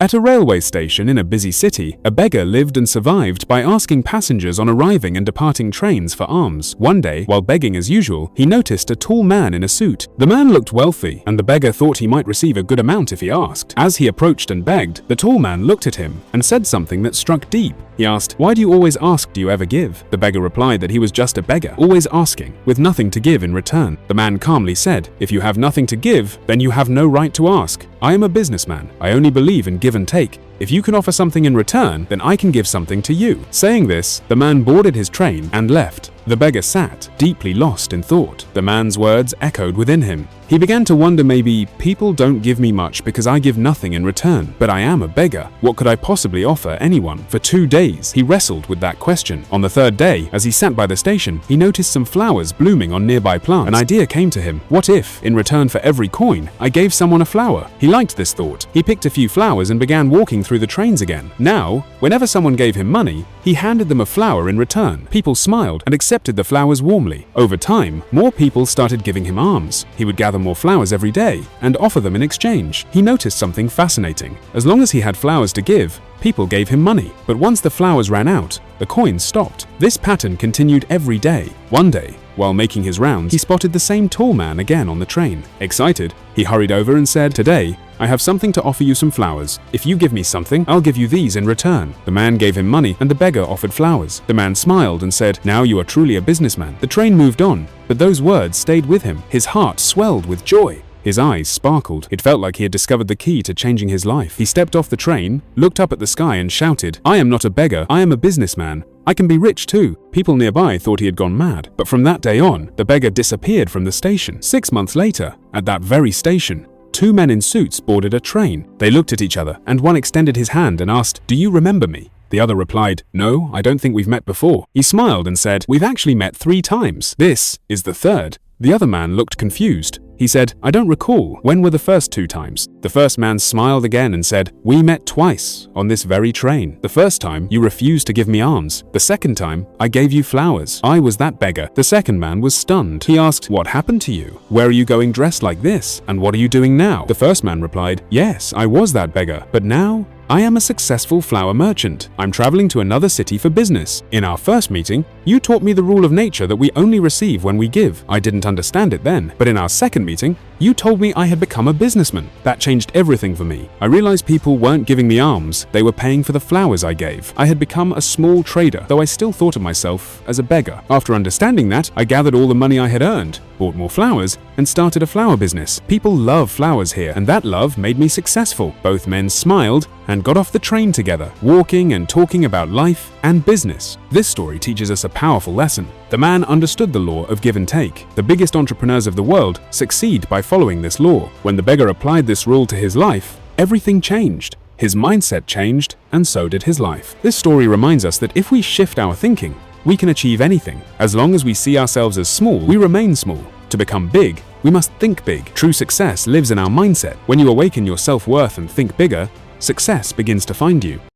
At a railway station in a busy city, a beggar lived and survived by asking passengers on arriving and departing trains for alms. One day, while begging as usual, he noticed a tall man in a suit. The man looked wealthy, and the beggar thought he might receive a good amount if he asked. As he approached and begged, the tall man looked at him and said something that struck deep. He asked, "Why do you always ask? Do you ever give?" The beggar replied that he was just a beggar, always asking, with nothing to give in return. The man calmly said, "If you have nothing to give, then you have no right to ask. I am a businessman. I only believe in give and take. If you can offer something in return, then I can give something to you." Saying this, the man boarded his train and left. The beggar sat, deeply lost in thought. The man's words echoed within him. He began to wonder, maybe people don't give me much because I give nothing in return. But I am a beggar. What could I possibly offer anyone? For 2 days, he wrestled with that question. On the third day, as he sat by the station, he noticed some flowers blooming on nearby plants. An idea came to him. What if, in return for every coin, I gave someone a flower? He liked this thought. He picked a few flowers and began walking through the trains again. Now, whenever someone gave him money, he handed them a flower in return. People smiled and accepted the flowers warmly. Over time, more people started giving him alms. He would gather more flowers every day and offer them in exchange. He noticed something fascinating. As long as he had flowers to give, people gave him money. But once the flowers ran out, the coins stopped. This pattern continued every day. One day, while making his rounds, he spotted the same tall man again on the train. Excited, he hurried over and said, "Today, I have something to offer you, some flowers. If you give me something, I'll give you these in return." The man gave him money and the beggar offered flowers. The man smiled and said, "Now you are truly a businessman." The train moved on, but those words stayed with him. His heart swelled with joy. His eyes sparkled. It felt like he had discovered the key to changing his life. He stepped off the train, looked up at the sky and shouted, "I am not a beggar, I am a businessman. I can be rich too." People nearby thought he had gone mad. But from that day on, the beggar disappeared from the station. 6 months later, at that very station, 2 men in suits boarded a train. They looked at each other, and one extended his hand and asked, "Do you remember me?" The other replied, "No, I don't think we've met before." He smiled and said, "We've actually met 3 times. This is the third." The other man looked confused. He said, "I don't recall. When were the first 2 times?" The first man smiled again and said, "We met twice on this very train. The first time, you refused to give me alms. The second time, I gave you flowers. I was that beggar." The second man was stunned. He asked, "What happened to you? Where are you going dressed like this? And what are you doing now?" The first man replied, "Yes, I was that beggar, but now I am a successful flower merchant. I'm traveling to another city for business. In our first meeting, you taught me the rule of nature that we only receive when we give. I didn't understand it then. But in our second meeting, you told me I had become a businessman. That changed everything for me. I realized people weren't giving me alms, they were paying for the flowers I gave. I had become a small trader, though I still thought of myself as a beggar. After understanding that, I gathered all the money I had earned, bought more flowers, and started a flower business. People love flowers here, and that love made me successful." Both men smiled and got off the train together, walking and talking about life and business. This story teaches us a powerful lesson. The man understood the law of give and take. The biggest entrepreneurs of the world succeed by following this law. When the beggar applied this rule to his life, everything changed. His mindset changed, and so did his life. This story reminds us that if we shift our thinking, we can achieve anything. As long as we see ourselves as small, we remain small. To become big, we must think big. True success lives in our mindset. When you awaken your self-worth and think bigger, success begins to find you.